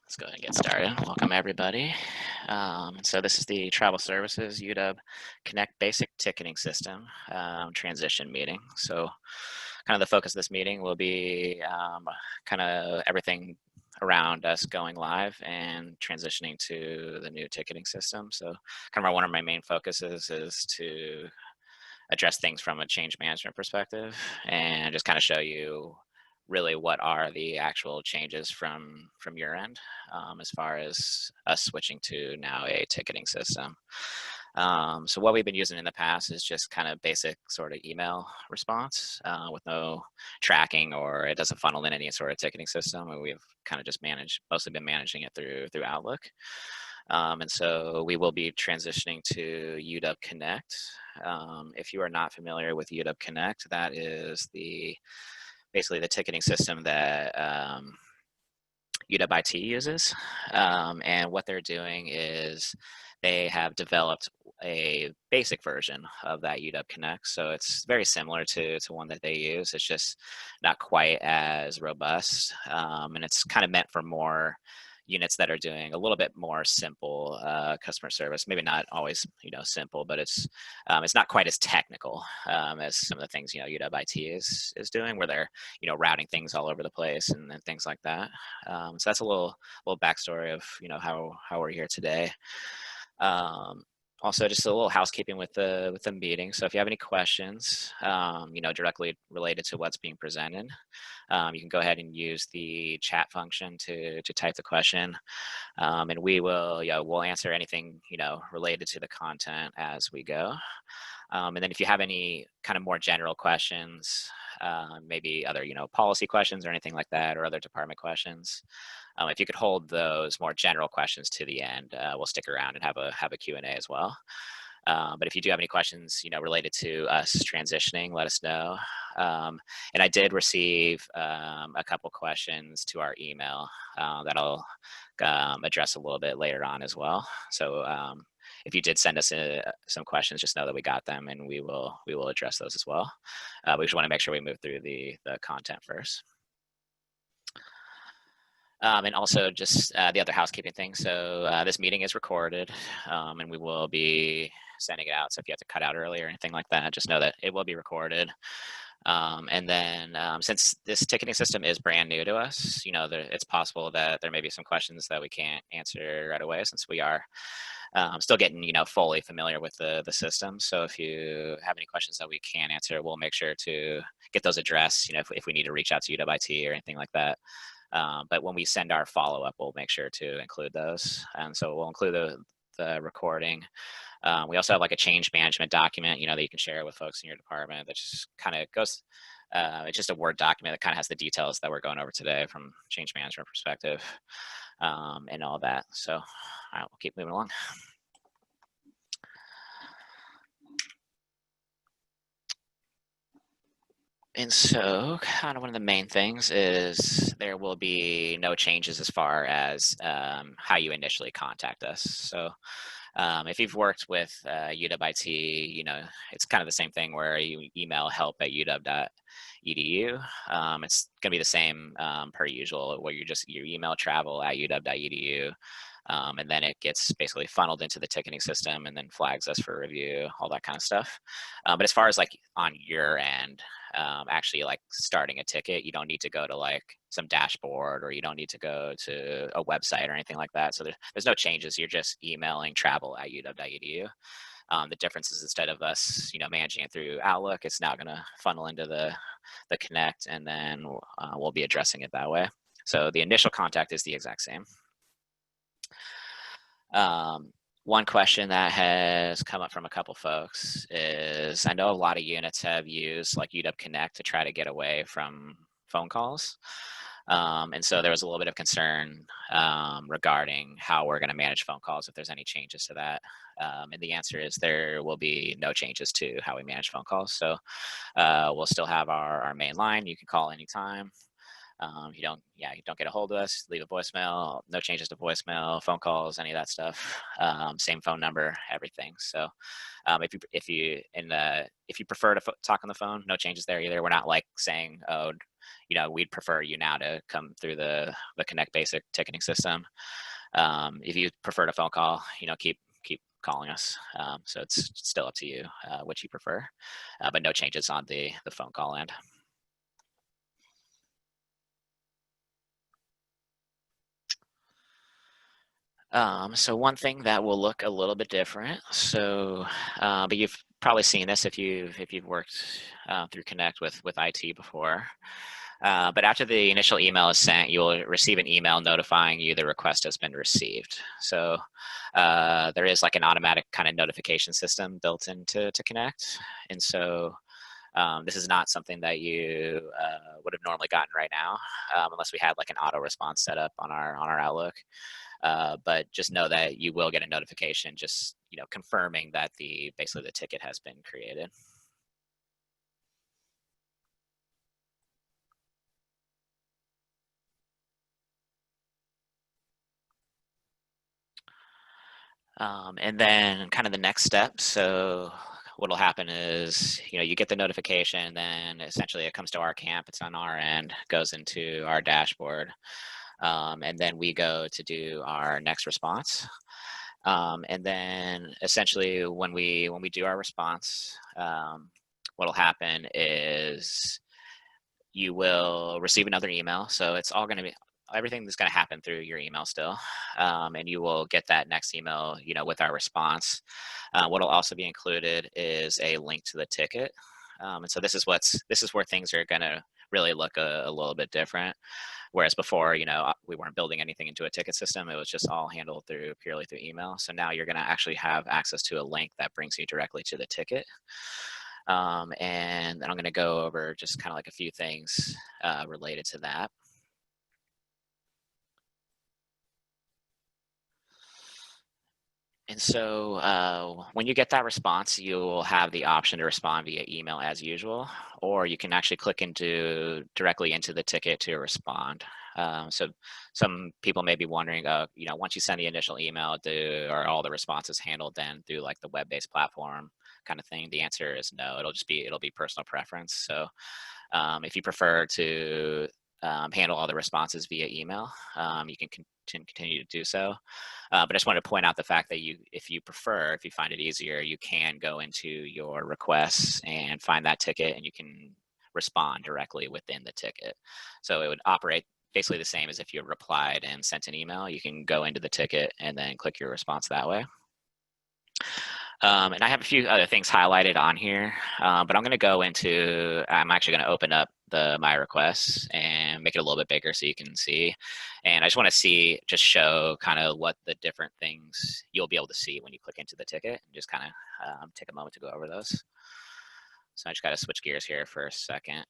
Let's go ahead and get started. Welcome everybody. So this is the Travel Services UW Connect Basic Ticketing System transition meeting. So kind of the focus of this meeting will be kind of everything around us going live and transitioning to the new ticketing system. So kind of one of my main focuses is to address things from a change management perspective and just kind of show you really what are the actual changes from your end as far as us switching to now a ticketing system. So what we've been using in the past is just kind of basic sort of email response with no tracking, or it doesn't funnel in any sort of ticketing system. And we've kind of just mostly been managing it through Outlook. And so we will be transitioning to UW Connect. If you are not familiar with UW Connect, that is basically the ticketing system that UW IT uses. And what they're doing is they have developed a basic version of that UW Connect. So it's very similar to one that they use. It's just not quite as robust. And it's kind of meant for more units that are doing a little bit more simple customer service. Maybe not always, simple, but it's not quite as technical as some of the things UW IT is doing, where they're routing things all over the place and things like that. So that's a little backstory of how we're here today. Also, just a little housekeeping with the meeting. So if you have any questions, directly related to what's being presented, you can go ahead and use the chat function to type the question, and we'll answer anything related to the content as we go. And then if you have any kind of more general questions, maybe other policy questions or anything like that, or other department questions, if you could hold those more general questions to the end, we'll stick around and have a Q&A as well. But if you do have any questions, related to us transitioning, let us know. And I did receive a couple questions to our email that I'll address a little bit later on as well. So if you did send us some questions, just know that we got them, and we will address those as well. We just want to make sure we move through the content first. And also just the other housekeeping thing. So this meeting is recorded, and we will be sending it out. So if you have to cut out early or anything like that, just know that it will be recorded. And then since this ticketing system is brand new to us, it's possible that there may be some questions that we can't answer right away, since we are still getting fully familiar with the system. So if you have any questions that we can answer, we'll make sure to get those addressed, if we need to reach out to UWIT or anything like that. But when we send our follow-up, we'll make sure to include those. And so we'll include the recording. We also have like a change management document, that you can share with folks in your department that just kind of goes, it's just a Word document that kind of has the details that we're going over today from change management perspective, and all that. So, all right, we'll keep moving along. And so kind of one of the main things is there will be no changes as far as how you initially contact us. So if you've worked with UWIT, it's kind of the same thing where you email help@uw.edu. It's going to be the same per usual, where you email travel@uw.edu. And then it gets basically funneled into the ticketing system and then flags us for review, all that kind of stuff. But as far as like on your end, actually like starting a ticket, you don't need to go to like some dashboard, or you don't need to go to a website or anything like that. So there's no changes. You're just emailing travel@uw.edu. The difference is, instead of us, managing it through Outlook, it's now going to funnel into the Connect, and then we'll be addressing it that way. So the initial contact is the exact same. One question that has come up from a couple folks is, I know a lot of units have used like UW Connect to try to get away from phone calls. And so there was a little bit of concern regarding how we're going to manage phone calls, if there's any changes to that. And the answer is there will be no changes to how we manage phone calls. So we'll still have our main line. You can call anytime. you don't get a hold of us, leave a voicemail, no changes to voicemail, phone calls, any of that stuff. Same phone number, everything. So if you prefer to talk on the phone, no changes there either. We're not like saying, oh, we'd prefer you now to come through the Connect Basic ticketing system. If you prefer to phone call, keep calling us. So it's still up to you what you prefer, but no changes on the phone call end. So one thing that will look a little bit different. So, but you've probably seen this if you've worked through Connect with IT before. But after the initial email is sent, you'll receive an email notifying you the request has been received. So there is like an automatic kind of notification system built into Connect, and so this is not something that you would have normally gotten right now, unless we had like an auto response set up on our Outlook. But just know that you will get a notification, just confirming that basically the ticket has been created. And then kind of the next step. So what'll happen is, you get the notification, then essentially it comes to our camp. It's on our end, goes into our dashboard. And then we go to do our next response. And then essentially when we do our response, what'll happen is you will receive another email. So it's all going to be, everything is going to happen through your email still. And you will get that next email, with our response. What'll also be included is a link to the ticket. And so this is where things are going to really look a little bit different. Whereas before, we weren't building anything into a ticket system. It was just all handled purely through email. So now you're going to actually have access to a link that brings you directly to the ticket. And then I'm going to go over just kind of like a few things related to that. And so when you get that response, you'll have the option to respond via email as usual, or you can actually click directly into the ticket to respond. So some people may be wondering, once you send the initial email, are all the responses handled then through like the web-based platform kind of thing? The answer is no. It'll be personal preference. So if you prefer to handle all the responses via email, you can continue to do so. But I just wanted to point out the fact that if you find it easier, you can go into your requests and find that ticket, and you can respond directly within the ticket. So it would operate basically the same as if you replied and sent an email. You can go into the ticket and then click your response that way. And I have a few other things highlighted on here, but I'm actually going to open up my requests and make it a little bit bigger so you can see. And I just want to just show kind of what the different things you'll be able to see when you click into the ticket, and just kind of take a moment to go over those. So I just got to switch gears here for a second.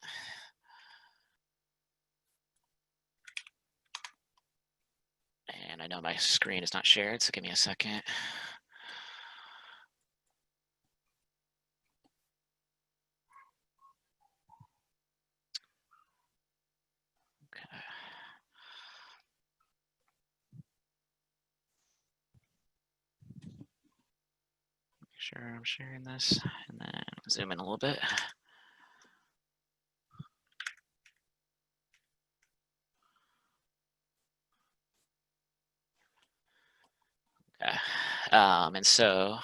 And I know my screen is not shared, so give me a second. Sure, I'm sharing this, and then zoom in a little bit. Okay. And so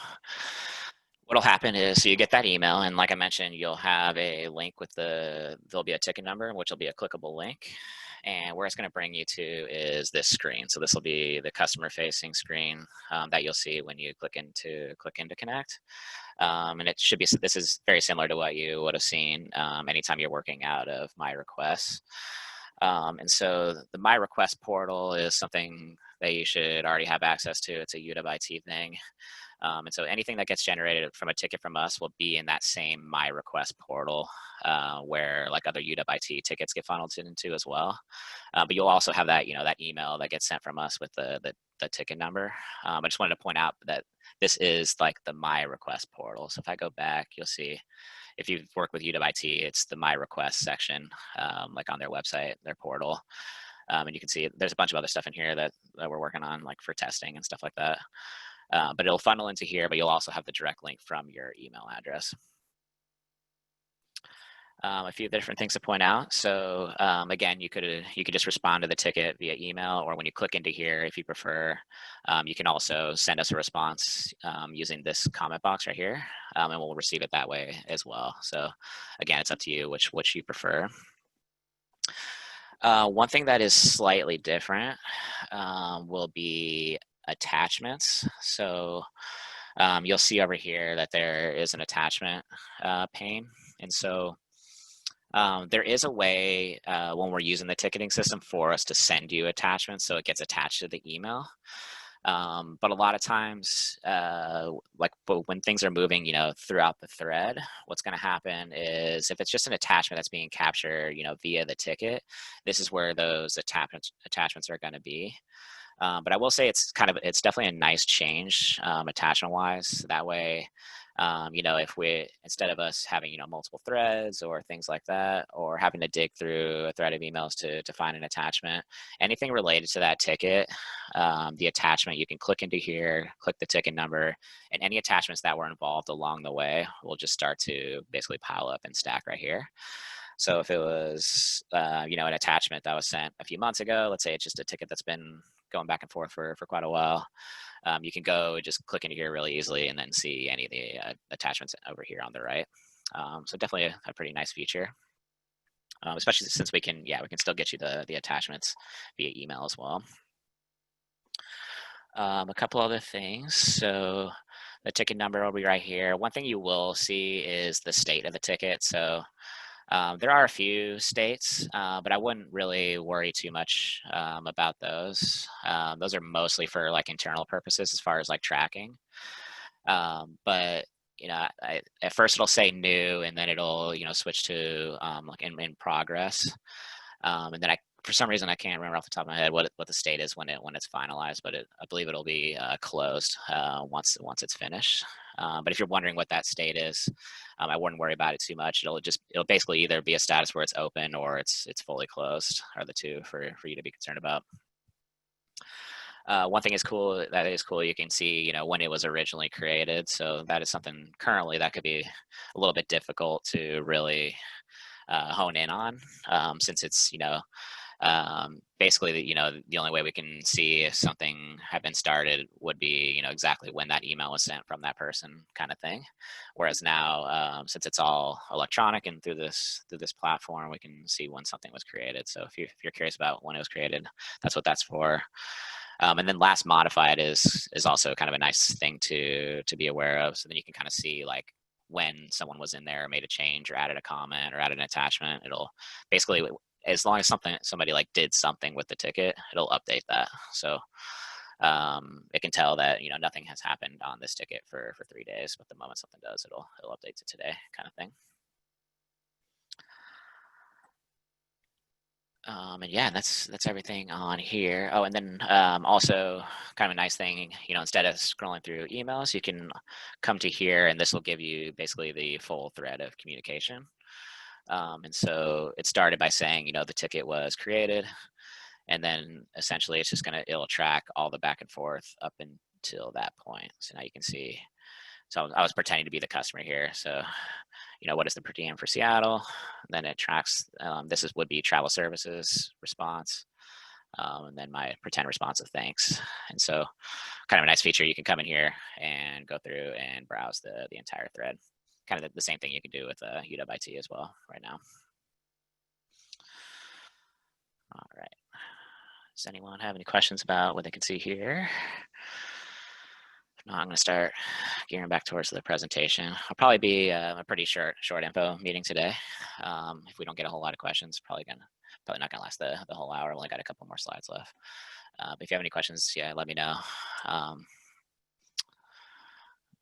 what'll happen is, so you get that email, and like I mentioned, you'll have a link there'll be a ticket number, which will be a clickable link. And where it's going to bring you to is this screen. So this will be the customer-facing screen that you'll see when you click into Connect. And this is very similar to what you would have seen anytime you're working out of My Requests. And so the My Request portal is something that you should already have access to. It's a UW IT thing. And so anything that gets generated from a ticket from us will be in that same My Request portal, where like other UW IT tickets get funneled into as well. But you'll also have that, that email that gets sent from us with the ticket number. I just wanted to point out that this is like the My Request portal. So if I go back, you'll see if you've worked with UW IT, it's the My Request section, like on their website, their portal. And you can see there's a bunch of other stuff in here that we're working on, like for testing and stuff like that. But it'll funnel into here, but you'll also have the direct link from your email address. A few different things to point out. So again, you could just respond to the ticket via email, or when you click into here, if you prefer, you can also send us a response using this comment box right here, and we'll receive it that way as well. So again, it's up to you which you prefer. One thing that is slightly different will be attachments. So you'll see over here that there is an attachment pane, and so there is a way when we're using the ticketing system for us to send you attachments so it gets attached to the email. But a lot of times, when things are moving, throughout the thread, what's going to happen is if it's just an attachment that's being captured, via the ticket, this is where those attachments are going to be. But I will say it's definitely a nice change attachment wise. That way, if instead of us having, multiple threads or things like that, or having to dig through a thread of emails to find an attachment, anything related to that ticket, the attachment, you can click into here, click the ticket number, and any attachments that were involved along the way will just start to basically pile up and stack right here. So if it was, an attachment that was sent a few months ago, let's say it's just a ticket that's been going back and forth for quite a while, you can go and just click into here really easily and then see any of the attachments over here on the right. So definitely a pretty nice feature, especially since we can still get you the attachments via email as well. A couple other things. So the ticket number will be right here. One thing you will see is the state of the ticket. So there are a few states, but I wouldn't really worry too much about those. Those are mostly for like internal purposes as far as like tracking. But at first it'll say new, and then it'll switch to like in progress, and then for some reason I can't remember off the top of my head what the state is when it's finalized, but I believe it'll be closed once it's finished. But if you're wondering what that state is, I wouldn't worry about it too much. It'll basically either be a status where it's open or it's fully closed, are the two for you to be concerned about. One thing is cool, you can see, when it was originally created. So that is something currently that could be a little bit difficult to really hone in on, since it's, basically, the only way we can see if something had been started would be, exactly when that email was sent from that person, kind of thing. Whereas now, since it's all electronic and through this platform, we can see when something was created. So if you're curious about when it was created, that's what that's for. And then last modified is also kind of a nice thing to be aware of. So then you can kind of see like when someone was in there, made a change or added a comment or added an attachment. It'll basically, as long as somebody like did something with the ticket, it'll update that. So it can tell that nothing has happened on this ticket for 3 days, but the moment something does, it'll update to today, kind of thing. And yeah, that's everything on here. Oh, and then also kind of a nice thing, instead of scrolling through emails, you can come to here, and this will give you basically the full thread of communication. And so it started by saying, the ticket was created, and then essentially it's just it'll track all the back and forth up until that point. So now you can see. So I was pretending to be the customer here. So, what is the per diem for Seattle? Then it tracks, would be travel services response. And then my pretend response of thanks. And so kind of a nice feature, you can come in here and go through and browse the entire thread. Kind of the same thing you can do with UW IT as well right now. All right. Does anyone have any questions about what they can see here? I'm going to start gearing back towards the presentation. I'll probably be a pretty short info meeting today. If we don't get a whole lot of questions, probably not going to last the whole hour. I've only got a couple more slides left. But if you have any questions, let me know.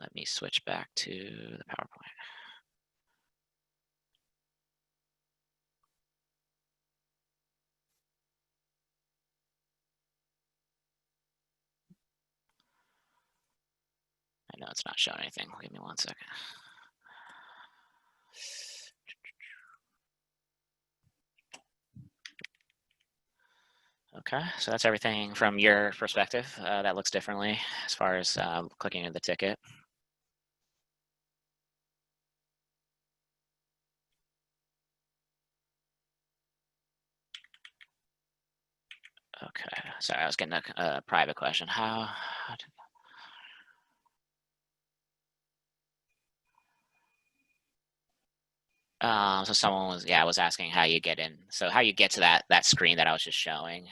Let me switch back to the PowerPoint. I know it's not showing anything. Give me 1 second. Okay, so that's everything from your perspective. That looks differently as far as clicking in the ticket. Okay, sorry, I was getting a private question. So someone was asking how you get in. So how you get to that screen that I was just showing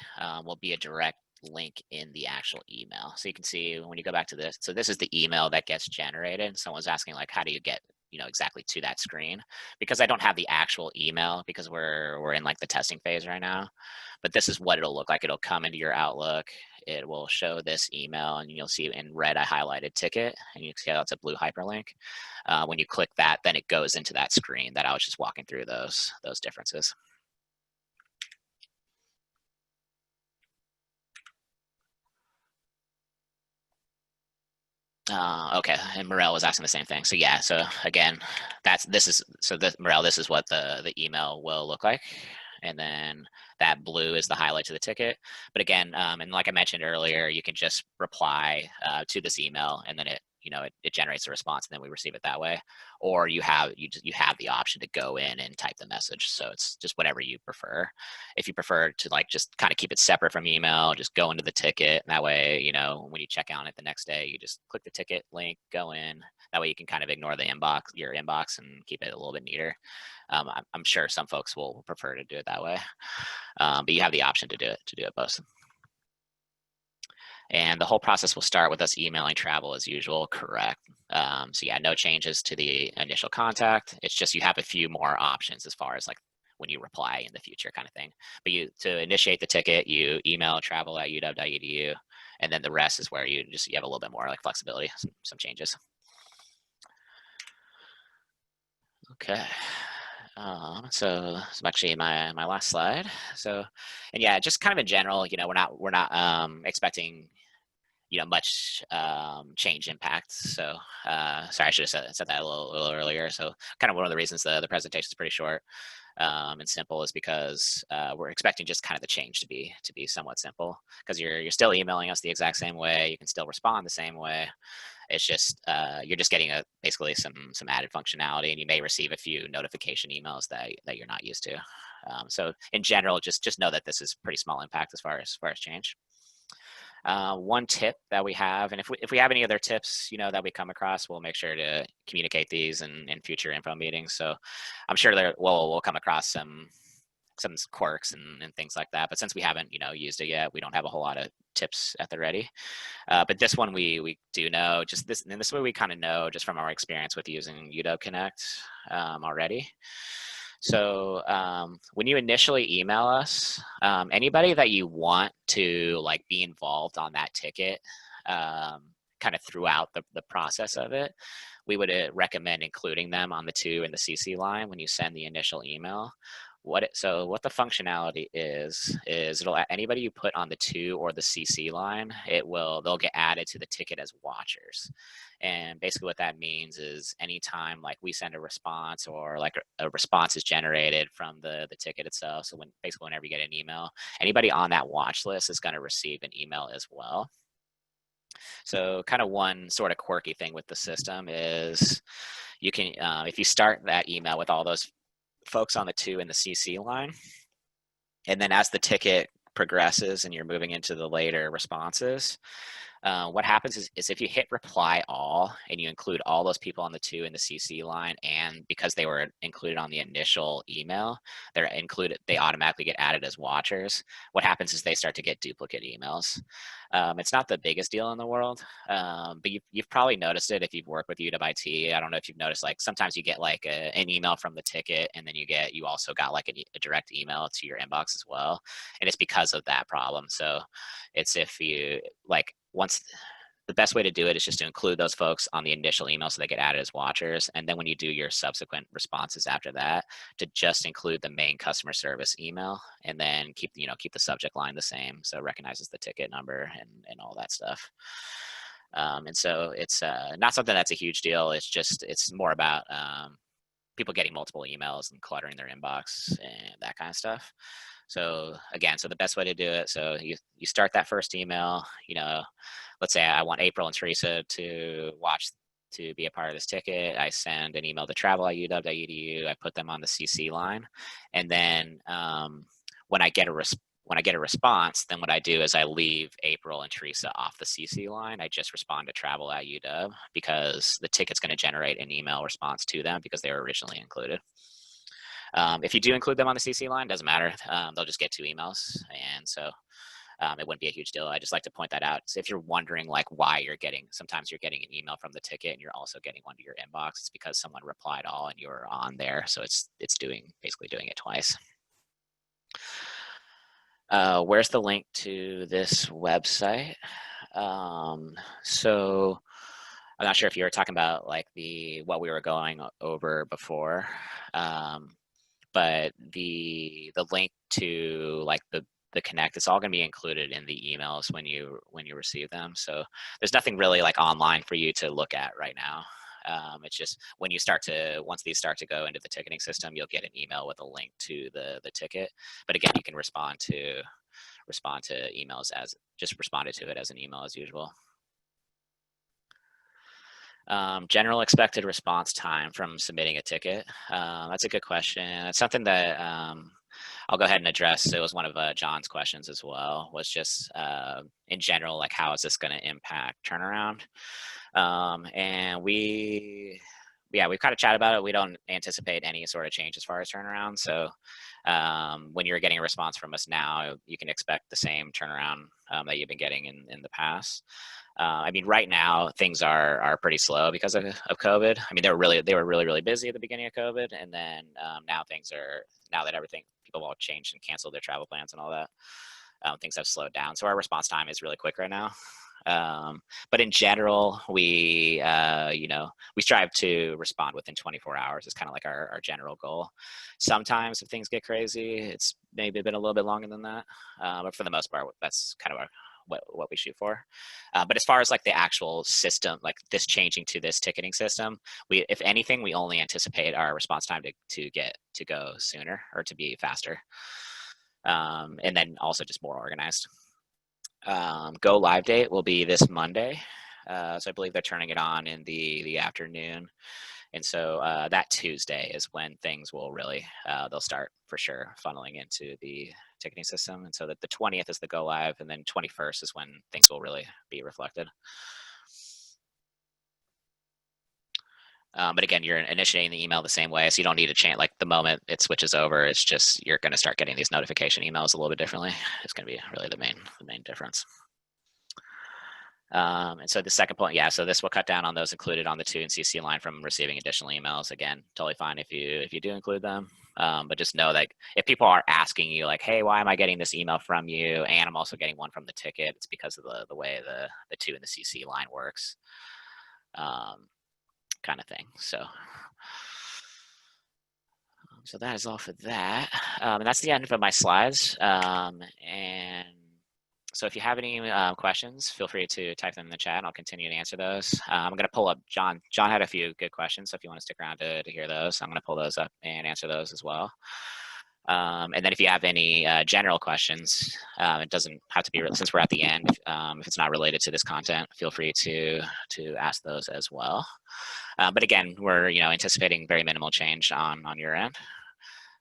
will be a direct link in the actual email. So you can see when you go back to this. So this is the email that gets generated. Someone's asking like, how do you get exactly to that screen? Because I don't have the actual email because we're in like the testing phase right now. But this is what it'll look like. It'll come into your Outlook. It will show this email, and you'll see in red I highlighted ticket, and you can see how it's a blue hyperlink. When you click that, then it goes into that screen that I was just walking through those differences. Okay, and Morel was asking the same thing. So yeah, so again, this is Morel. This is what the email will look like, and then that blue is the highlight to the ticket. But again, and like I mentioned earlier, you can just reply to this email, and then it generates a response, and then we receive it that way. Or you have the option to go in and type the message. So it's just whatever you prefer. If you prefer to like just kind of keep it separate from email, just go into the ticket. And that way, when you check out it the next day, you just click the ticket link, go in. That way you can kind of ignore your inbox, and keep it a little bit neater. I'm sure some folks will prefer to do it that way, but you have the option to do it both. And the whole process will start with us emailing travel as usual, correct? So yeah, no changes to the initial contact. It's just you have a few more options as far as like when you reply in the future kind of thing. But to initiate the ticket, you email travel@uw.edu, and then the rest is where you have a little bit more like flexibility, some changes. Okay. So it's actually my last slide. So, and yeah, just kind of in general, we're not expecting much change impact. So sorry, I should have said that a little earlier. So kind of one of the reasons the presentation is pretty short and simple is because we're expecting just kind of the change to be somewhat simple, because you're still emailing us the exact same way. You can still respond the same way. It's just you're just getting basically some added functionality, and you may receive a few notification emails that you're not used to. So in general, just know that this is pretty small impact as far as change. One tip that we have, and if we have any other tips, that we come across, we'll make sure to communicate these in future info meetings. So I'm sure we'll come across some quirks and things like that. But since we haven't, used it yet, we don't have a whole lot of tips at the ready. But this one we do know, just this, and this way we kind of know just from our experience with using UW Connect already. So when you initially email us, anybody that you want to like be involved on that ticket, kind of throughout the process of it, we would recommend including them on the to and the CC line when you send the initial email. What the functionality is it'll anybody you put on the to or the CC line, they'll get added to the ticket as watchers. And basically what that means is anytime like we send a response, or like a response is generated from the ticket itself, so whenever you get an email, anybody on that watch list is going to receive an email as well. So kind of one sort of quirky thing with the system is you can, if you start that email with all those folks on the to and the CC line, and then as the ticket progresses and you're moving into the later responses, what happens is if you hit reply all and you include all those people on the to and the CC line, and because they were included on the initial email, they automatically get added as watchers. What happens is they start to get duplicate emails. It's not the biggest deal in the world, but you've probably noticed it if you've worked with UW IT. I don't know if you've noticed, like sometimes you get like an email from the ticket, and then you also got like a direct email to your inbox as well, and it's because of that problem. So it's if you like the best way to do it is just to include those folks on the initial email so they get added as watchers. And then when you do your subsequent responses after that, to just include the main customer service email, and then keep the subject line the same, so it recognizes the ticket number and all that stuff. And so it's not something that's a huge deal. It's more about people getting multiple emails and cluttering their inbox and that kind of stuff. So again, so the best way to do it, so you start that first email, let's say I want April and Teresa to be a part of this ticket. I send an email to travel@uw.edu. I put them on the CC line, and then when I get a response, then what I do is I leave April and Teresa off the CC line. I just respond to travel@uw because the ticket's going to generate an email response to them because they were originally included. If you do include them on the CC line, doesn't matter. They'll just get 2 emails, and so it wouldn't be a huge deal. I just like to point that out. So if you're wondering like why sometimes you're getting an email from the ticket and you're also getting one to your inbox, it's because someone replied all and you're on there. So it's basically doing it twice. Where's the link to this website? So I'm not sure if you were talking about like what we were going over before, but the link to like the Connect, it's all going to be included in the emails when you receive them. So there's nothing really like online for you to look at right now. It's just once these start to go into the ticketing system, you'll get an email with a link to the ticket. But again, you can respond to emails just responded to it as an email as usual. General expected response time from submitting a ticket. That's a good question. It's something that I'll go ahead and address. It was one of John's questions as well, was just in general, like how is this going to impact turnaround? And we've kind of chatted about it. We don't anticipate any sort of change as far as turnaround. So when you're getting a response from us now, you can expect the same turnaround that you've been getting in the past. I mean, right now things are pretty slow because of COVID. I mean, they were really busy at the beginning of COVID, and then now that people all changed and canceled their travel plans and all that, things have slowed down. So our response time is really quick right now. But in general, we strive to respond within 24 hours. It's kind of like our general goal. Sometimes if things get crazy, it's maybe been a little bit longer than that. But for the most part, that's kind of what we shoot for. But as far as like the actual system, like this changing to this ticketing system, if anything, we only anticipate our response time to go sooner or to be faster. And then also just more organized. Go live date will be this Monday. So I believe they're turning it on in the afternoon. And so that Tuesday is when things will really, they'll start for sure funneling into the ticketing system. And so that the 20th is the go live, and then 21st is when things will really be reflected. But again, you're initiating the email the same way, so you don't need to change. Like the moment it switches over, it's just you're going to start getting these notification emails a little bit differently. It's going to be really the main difference. And so the second point, so this will cut down on those included on the 2 and CC line from receiving additional emails. Again, totally fine if you do include them, but just know that if people are asking you like, hey, why am I getting this email from you, and I'm also getting one from the ticket, it's because of the way the 2 and the CC line works, kind of thing. So that is all for that, and that's the end of my slides. And so if you have any questions, feel free to type them in the chat, and I'll continue to answer those. I'm going to pull up John. John had a few good questions, so if you want to stick around to hear those, I'm going to pull those up and answer those as well. And then if you have any general questions, it doesn't have to be, since we're at the end, if it's not related to this content, feel free to ask those as well. But again, we're anticipating very minimal change on your end.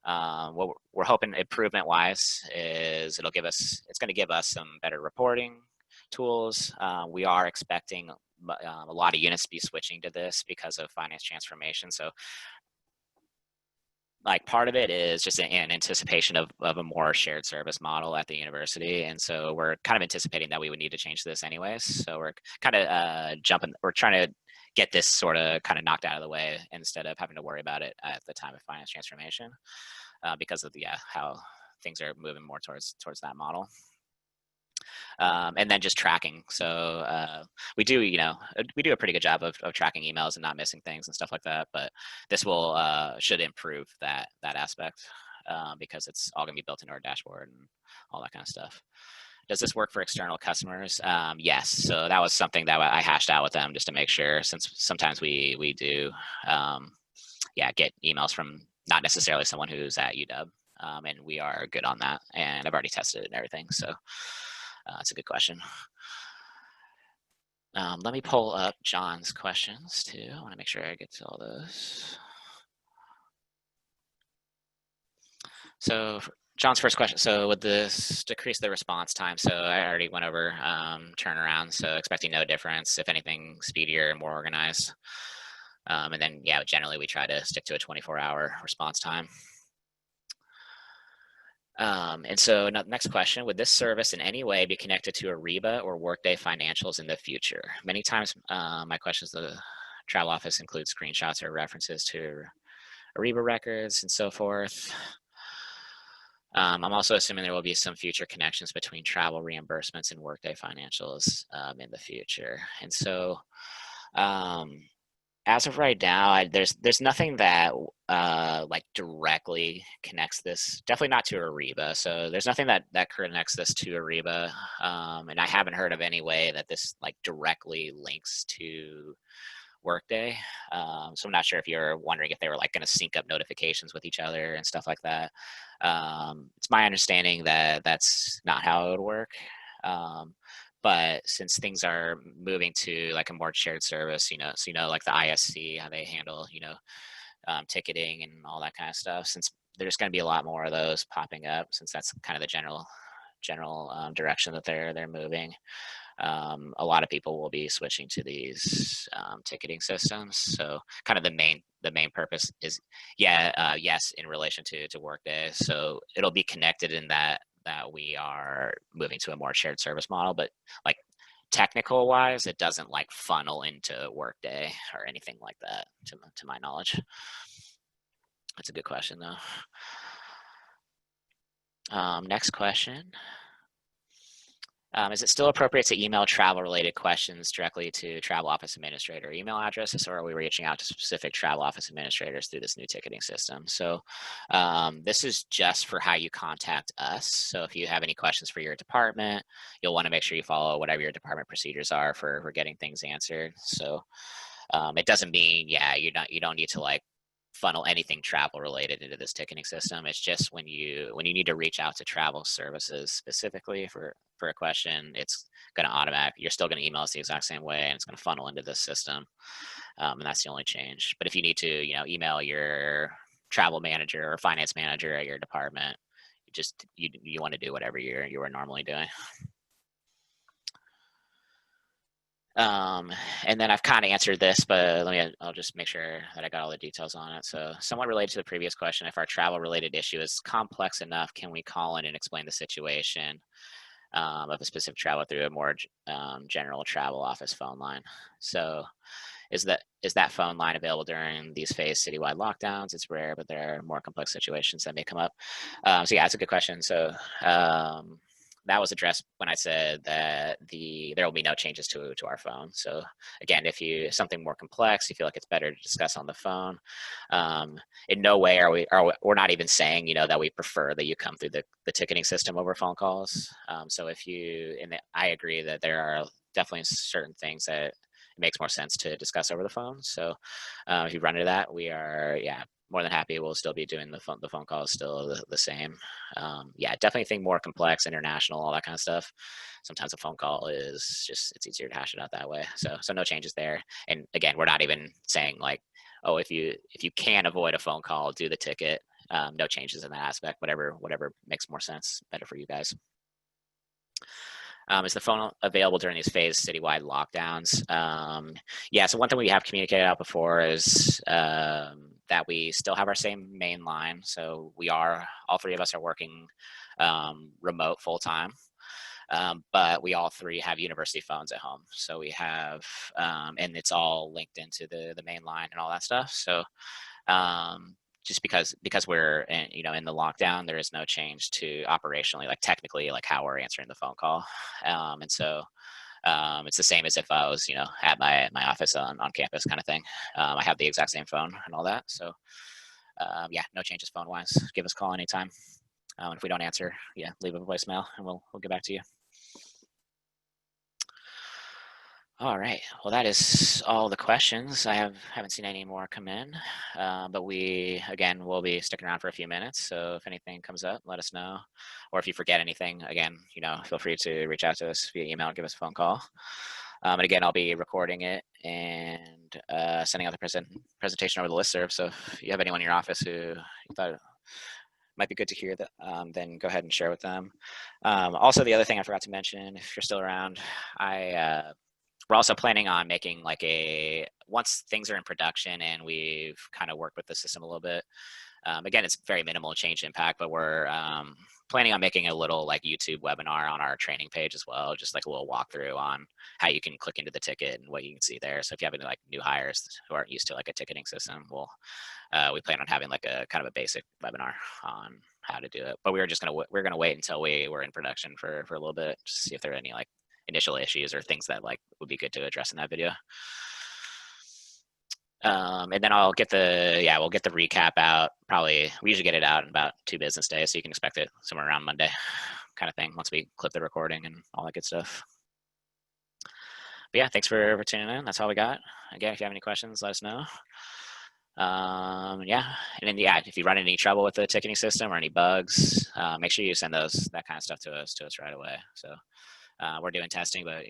What we're hoping improvement wise is it's going to give us some better reporting tools. We are expecting a lot of units to be switching to this because of finance transformation. So like part of it is just in anticipation of a more shared service model at the university. And so we're kind of anticipating that we would need to change this anyways. So we're kind of we're trying to get this sort of kind of knocked out of the way instead of having to worry about it at the time of finance transformation, because of how things are moving more towards that model. And then just tracking. So we do a pretty good job of tracking emails and not missing things and stuff like that. But this will should improve that aspect, because it's all going to be built into our dashboard and all that kind of stuff. Does this work for external customers? Yes. So that was something that I hashed out with them just to make sure, since sometimes we do yeah, get emails from not necessarily someone who's at UW. And we are good on that. And I've already tested it and everything. So it's a good question. Let me pull up John's questions too. I want to make sure I get to all those. So John's first question. So would this decrease the response time? So I already went over turnaround. So expecting no difference, if anything, speedier and more organized. And then, yeah, generally we try to stick to a 24-hour response time. And so next question, would this service in any way be connected to Ariba or Workday financials in the future? Many times my questions, the travel office includes screenshots or references to Ariba records and so forth. I'm also assuming there will be some future connections between travel reimbursements and Workday financials in the future. And so as of right now, there's nothing that like directly connects this. Definitely not to Ariba. So there's nothing that connects this to Ariba, and I haven't heard of any way that this like directly links to Workday. So I'm not sure if you're wondering if they were like going to sync up notifications with each other and stuff like that. It's my understanding that that's not how it would work. But since things are moving to like a more shared service, so like the ISC, how they handle, ticketing and all that kind of stuff, since there's going to be a lot more of those popping up, since that's kind of the general direction that they're moving. A lot of people will be switching to these ticketing systems. So kind of the main purpose is, yes, in relation to Workday. So it'll be connected in that we are moving to a more shared service model, but like technical wise, it doesn't like funnel into Workday or anything like that, to my knowledge. That's a good question though. Next question. Is it still appropriate to email travel-related questions directly to travel office administrator email addresses, or are we reaching out to specific travel office administrators through this new ticketing system? So this is just for how you contact us. So if you have any questions for your department, you'll want to make sure you follow whatever your department procedures are for getting things answered. So it doesn't mean, you don't need to like funnel anything travel related into this ticketing system. It's just when you need to reach out to travel services specifically for a question, it's going to you're still going to email us the exact same way, and it's going to funnel into this system. And that's the only change. But if you need to, email your travel manager or finance manager at your department, you want to do whatever you were normally doing. And then I've kind of answered this, but I'll just make sure that I got all the details on it. So somewhat related to the previous question, if our travel related issue is complex enough, can we call in and explain the situation of a specific travel through a more general travel office phone line? So is that phone line available during these phased citywide lockdowns? It's rare, but there are more complex situations that may come up. So yeah, that's a good question. So that was addressed when I said that there will be no changes to our phone. So again, if something more complex, you feel like it's better to discuss on the phone. In no way we're not even saying that we prefer that you come through the ticketing system over phone calls. So I agree that there are definitely certain things that it makes more sense to discuss over the phone. So if you run into that, we are more than happy. We'll still be doing the phone calls still the same. Definitely think more complex, international, all that kind of stuff. Sometimes a phone call it's easier to hash it out that way. So no changes there. And again, we're not even saying like, oh, if you can avoid a phone call, do the ticket. No changes in that aspect. Whatever makes more sense, better for you guys. Is the phone available during these phased citywide lockdowns? So one thing we have communicated out before is that we still have our same main line. So all three of us are working remote full time. But we all three have university phones at home. So we have, and it's all linked into the main line and all that stuff. So just because we're in the lockdown, there is no change to operationally, like technically, like how we're answering the phone call. And so it's the same as if I was, at my office on campus kind of thing. I have the exact same phone and all that. So no changes phone wise. Give us a call anytime. If we don't answer, leave a voicemail and we'll get back to you. All right. Well, that is all the questions. I haven't seen any more come in, but we again will be sticking around for a few minutes. So if anything comes up, let us know, or if you forget anything, again, feel free to reach out to us via email, give us a phone call. And again, I'll be recording it and sending out the presentation over the listserv. So if you have anyone in your office who you thought might be good to hear that, then go ahead and share with them. Also, the other thing I forgot to mention, if you're still around, we're also planning on making like once things are in production and we've kind of worked with the system a little bit. Again, it's very minimal change impact, but we're planning on making a little like YouTube webinar on our training page as well, just like a little walkthrough on how you can click into the ticket and what you can see there. So if you have any like new hires who aren't used to like a ticketing system, we plan on having like a kind of a basic webinar on how to do it. But we're gonna wait until we were in production for a little bit, just to see if there are any like initial issues or things that like would be good to address in that video. And then we'll get the recap out. Probably we usually get it out in about 2 business days, so you can expect it somewhere around Monday, kind of thing. Once we clip the recording and all that good stuff. But yeah, thanks for tuning in. That's all we got. Again, if you have any questions, let us know. Yeah, and then if you run into any trouble with the ticketing system or any bugs, make sure you send that kind of stuff to us right away. So we're doing testing, but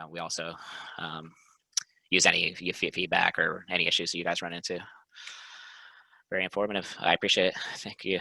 we also use any feedback or any issues that you guys run into. Very informative. I appreciate it. Thank you.